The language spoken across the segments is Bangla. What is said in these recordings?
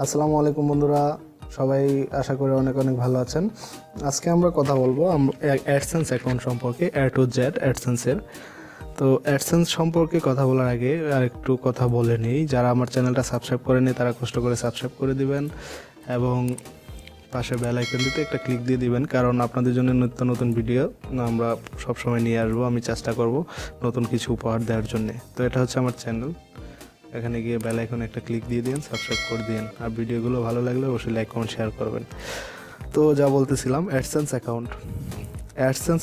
আসসালামু আলাইকুম বন্ধুরা, সবাই আশা করি অনেক অনেক ভালো আছেন। আজকে আমরা কথা বলবো অ্যাডসেন্স অ্যাকাউন্ট সম্পর্কে, A to Z অ্যাডসেন্সের। তো অ্যাডসেন্স সম্পর্কে কথা বলার আগে আর একটু কথা বলে নিই। যারা আমার চ্যানেলটা সাবস্ক্রাইব করেনি তারা কষ্ট করে সাবস্ক্রাইব করে দিবেন এবং পাশে বেল আইকনটিতে একটা ক্লিক দিয়ে দিবেন, কারণ আপনাদের জন্য নিত্য নতুন ভিডিও আমরা সবসময় নিয়ে আসবো। আমি চেষ্টা করব নতুন কিছু উপহার দেওয়ার জন্যে। তো এটা হচ্ছে আমার চ্যানেল, এখানে গিয়ে বেল আইকনে একটা ক্লিক দিয়ে দিন, সাবস্ক্রাইব করে দিন। আর ভিডিওগুলো ভালো লাগলে অবশ্যই লাইক কমেন্ট শেয়ার করবেন। তো যা বলতেছিলাম, অ্যাডসেন্স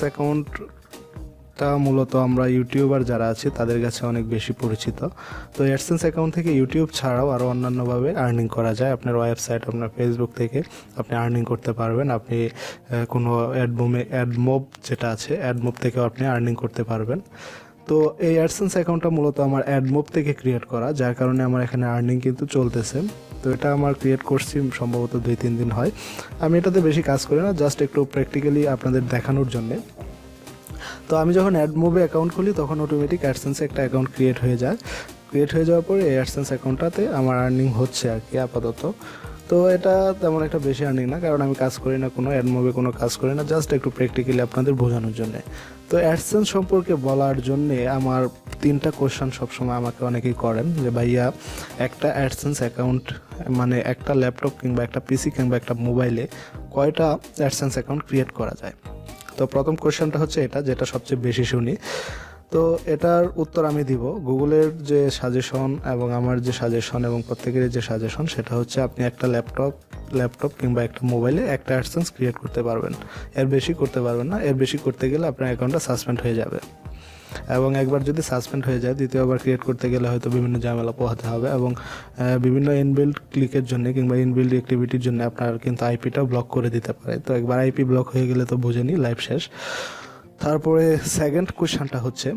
অ্যাকাউন্টটা মূলত আমরা ইউটিউবার যারা আছে তাদের কাছে অনেক বেশি পরিচিত। তো অ্যাডসেন্স অ্যাকাউন্ট থেকে ইউটিউব ছাড়াও আরও অন্যান্যভাবে আর্নিং করা যায়। আপনার ওয়েবসাইট, আপনার ফেসবুক থেকে আপনি আর্নিং করতে পারবেন। আপনি কোনো অ্যাডমোব যেটা আছে, অ্যাডমোব থেকেও আপনি আর্নিং করতে পারবেন। তো এই অ্যাডসেন্স অ্যাকাউন্টটা মূলত আমার অ্যাডমোব থেকে ক্রিয়েট করা, যার কারণে আমার এখানে আর্নিং কিন্তু চলতেছে। তো এটা আমার ক্রিয়েট করছি সম্ভবত 2-3 দিন হয়। আমি এটাতে বেশি কাজ করি না, জাস্ট একটু প্র্যাকটিক্যালি আপনাদের দেখানোর জন্যে। তো আমি যখন অ্যাডমোবে অ্যাকাউন্ট খুলি তখন অটোমেটিক অ্যাডসেন্সে একটা অ্যাকাউন্ট ক্রিয়েট হয়ে যায়। ক্রিয়েট হয়ে যাওয়ার পরে এই অ্যাডসেন্স অ্যাকাউন্টটাতে আমার আর্নিং হচ্ছে আর কি আপাতত। তো এটা তেমন একটা বেশি আর্নিং না, কারণ আমি কাজ করি না, কোনো অ্যাডমোবে কোনো কাজ করি না, জাস্ট একটু প্র্যাকটিক্যালি আপনাদের বোঝানোর জন্যে। তো অ্যাডসেন্স সম্পর্কে বলার জন্যে আমার 3টা কোয়েশ্চেন সবসময় আমাকে অনেকেই করেন যে ভাইয়া, একটা অ্যাডসেন্স অ্যাকাউন্ট মানে একটা ল্যাপটপ কিংবা একটা পিসি কিংবা একটা মোবাইলে কয়টা অ্যাডসেন্স অ্যাকাউন্ট ক্রিয়েট করা যায়? তো প্রথম কোয়েশ্চেনটা হচ্ছে এটা, যেটা সবচেয়ে বেশি শুনি। তো এটার উত্তর আমি দিব। গুগলের যে সাজেশন এবং আমার যে সাজেশন এবং প্রত্যেকের যে সাজেশন, সেটা হচ্ছে আপনি একটা ল্যাপটপ কিংবা একটা মোবাইলে একটা অ্যাডসেন্স ক্রিয়েট করতে পারবেন, এর বেশি করতে পারবেন না। এর বেশি করতে গেলে আপনার অ্যাকাউন্টটা সাসপেন্ড হয়ে যাবে, এবং একবার যদি সাসপেন্ড হয়ে যায় দ্বিতীয়বার ক্রিয়েট করতে গেলে হয়তো বিভিন্ন ঝামেলা পোহাতে হবে, এবং বিভিন্ন ইনবিল্ড ক্লিকের জন্য কিংবা ইনবিল্ড অ্যাক্টিভিটির জন্য আপনার কিন্তু আইপিটাও ব্লক করে দিতে পারে। তো একবার আইপি ব্লক হয়ে গেলে তো বুঝেনি, লাইফ শেষ। তারপরে সেকেন্ড কোয়েশ্চনটা হচ্ছে,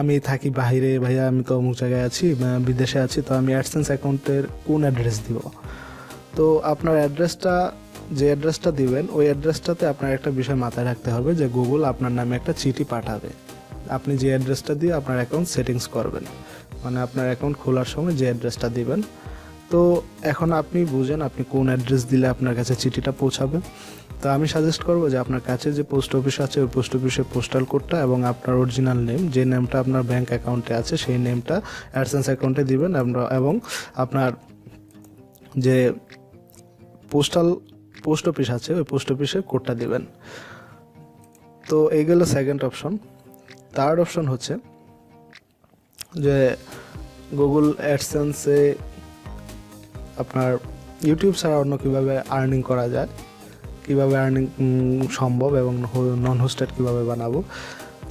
আমি থাকি বাইরে, ভাইয়া আমি তো অমুক জায়গায় আছি, বিদেশে আছি, তো আমি অ্যাডসেন্স অ্যাকাউন্টের কোন অ্যাড্রেস দিব? তো আপনার যে অ্যাড্রেসটা দিবেন ওই অ্যাড্রেসটাতে আপনার একটা বিষয় মাথায় রাখতে হবে যে গুগল আপনার নামে একটা চিঠি পাঠাবে আপনি যে অ্যাড্রেসটা দিয়ে আপনার অ্যাকাউন্ট সেটিংস করবেন, মানে আপনার অ্যাকাউন্ট খোলার সময় যে অ্যাড্রেসটা দিবেন। তো এখন আপনি বুঝেন আপনি কোন অ্যাড্রেস দিলে আপনার কাছে চিঠিটা পৌঁছাবে। তো আমি সাজেস্ট করবো যে আপনার কাছে যে পোস্ট অফিস আছে ওই পোস্ট অফিসের পোস্টাল কোডটা এবং আপনার অরিজিনাল নেম, যে নেমটা আপনার ব্যাঙ্ক অ্যাকাউন্টে আছে সেই নেমটা অ্যাডসেন্স অ্যাকাউন্টে দিবেন, এবং আপনার যে পোস্ট অফিস আছে ওই পোস্ট অফিসের কোডটা দিবেন। তো এই গেল সেকেন্ড অপশন। থার্ড অপশন হচ্ছে যে গুগল অ্যাডসেন্সে আপনার ইউটিউব ছাড়া অন্য কীভাবে আর্নিং করা যায়, কীভাবে আর্নিং সম্ভব এবং নন হোস্টেড কীভাবে বানাবো।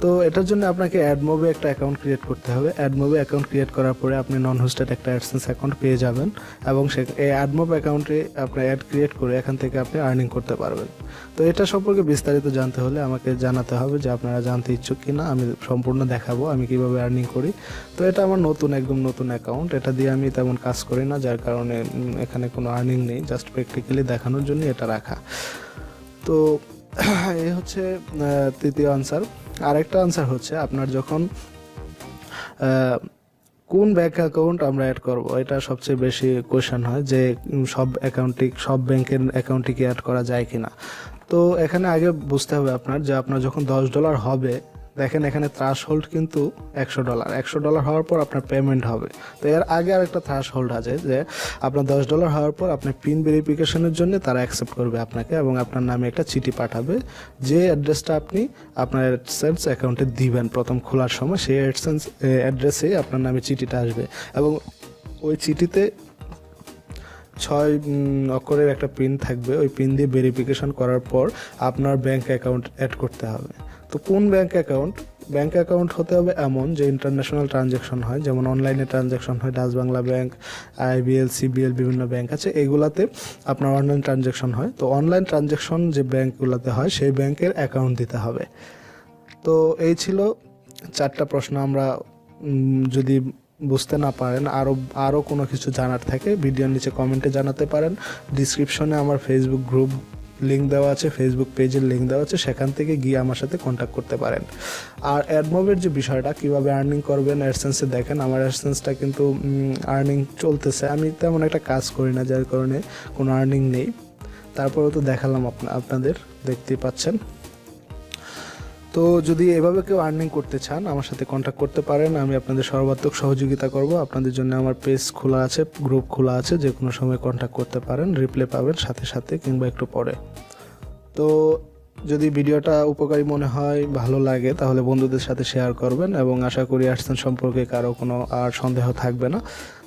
তো এটার জন্য আপনাকে অ্যাডমোবে একটা অ্যাকাউন্ট ক্রিয়েট করতে হবে। অ্যাডমোবে অ্যাকাউন্ট ক্রিয়েট করার পরে আপনি নন হোস্টেড একটা অ্যাডসেন্স অ্যাকাউন্ট পেয়ে যাবেন, এবং এই অ্যাডমোব অ্যাকাউন্টে আপনার অ্যাড ক্রিয়েট করে এখান থেকে আপনি আর্নিং করতে পারবেন। তো এটা সম্পর্কে বিস্তারিত জানতে হলে আমাকে জানাতে হবে যে আপনারা জানতে ইচ্ছুক কিনা, আমি সম্পূর্ণ দেখাবো আমি কীভাবে আর্নিং করি। তো এটা আমার একদম নতুন অ্যাকাউন্ট, এটা দিয়ে আমি তেমন কাজ করি না, যার কারণে এখানে কোনো আর্নিং নেই, জাস্ট প্র্যাকটিক্যালি দেখানোর জন্য এটা রাখা। তো এই হচ্ছে তৃতীয় আনসার। আরেকটা আনসার হচ্ছে আপনার যখন কোন ব্যাংক অ্যাকাউন্ট আমরা অ্যাড করব, এটা সবচেয়ে বেশি কোয়েশ্চেন হয় যে সব ব্যাংকের অ্যাকাউন্টে কি অ্যাড করা যায় কিনা। তো এখানে আগে বুঝতে হবে আপনার যে আপনার যখন $10 হবে, দেখেন এখানে থ্রাশহোল্ড কিন্তু $100 হওয়ার পর আপনার পেমেন্ট হবে। তো এর আগে আরেকটা থ্রাশহোল্ড আছে যে আপনার $10 হওয়ার পর আপনার পিন ভেরিফিকেশনের জন্য তারা অ্যাকসেপ্ট করবে আপনাকে, এবং আপনার নামে একটা চিঠি পাঠাবে, যে অ্যাড্রেসটা আপনি আপনার অ্যাডসেন্স অ্যাকাউন্টে দিবেন প্রথম খোলার সময়, সেই অ্যাডসেন্স অ্যাড্রেসে আপনার নামে চিঠিটা আসবে, এবং ওই চিঠিতে 6 অক্ষরের একটা পিন থাকবে। ওই পিন দিয়ে ভেরিফিকেশন করার পর আপনার ব্যাংক অ্যাকাউন্ট অ্যাড করতে হবে। তো কোন ব্যাংক অ্যাকাউন্ট হতে হবে এমন যে ইন্টারন্যাশনাল ট্রানজ্যাকশন হয়, যেমন অনলাইনে ট্রানজ্যাকশন হয়, Dutch Bangla bank, IBL, CBL, বিভিন্ন ব্যাংক আছে, এগুলাতে আপনার অনলাইন ট্রানজ্যাকশন হয়। তো অনলাইন ট্রানজ্যাকশন যে ব্যাংকগুলোতে হয় সেই ব্যাংকের অ্যাকাউন্ট দিতে হবে। তো এই ছিল 4টা প্রশ্ন। আমরা যদি বুঝতে না পারেন, আরও কোনো কিছু জানার থাকে ভিডিওর নিচে কমেন্টে জানাতে পারেন। ডিসক্রিপশনে আমার ফেসবুক গ্রুপ লিঙ্ক দেওয়া আছে, ফেসবুক পেজের লিঙ্ক দেওয়া আছে, সেখান থেকে গিয়ে আমার সাথে কন্ট্যাক্ট করতে পারেন। আর অ্যাডমবের যে বিষয়টা কীভাবে আর্নিং করবেন অ্যাডসেন্সে, দেখেন আমার অ্যাডসেন্সটা কিন্তু আর্নিং চলতেছে, আমি তেমন একটা কাজ করি না যার কারণে কোনো আর্নিং নেই, তারপরেও তো দেখালাম আপনাদের, দেখতেই পাচ্ছেন। তো যদি এভাবে কেউ আর্নিং করতে চান আমার সাথে কন্ট্যাক্ট করতে পারেন, আমি আপনাদের সর্বাত্মক সহযোগিতা করব। আপনাদের জন্য আমার পেজ খোলা আছে, গ্রুপ খোলা আছে, যে কোনো সময় কন্ট্যাক্ট করতে পারেন, রিপ্লাই পাবেন সাথে সাথে কিংবা একটু পরে। তো যদি ভিডিওটা উপকারী মনে হয়, ভালো লাগে, তাহলে বন্ধুদের সাথে শেয়ার করবেন এবং আশা করি অ্যাডসেন্স সম্পর্কে কারো কোনো আর সন্দেহ থাকবে না।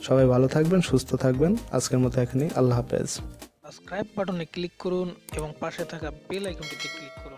সবাই ভালো থাকবেন, সুস্থ থাকবেন। আজকের মতো এখানেই, আল্লাহ হাফেজ। সাবস্ক্রাইব বাটনে ক্লিক করুন এবং পাশে থাকা বেল আইকনটিতে ক্লিক করুন।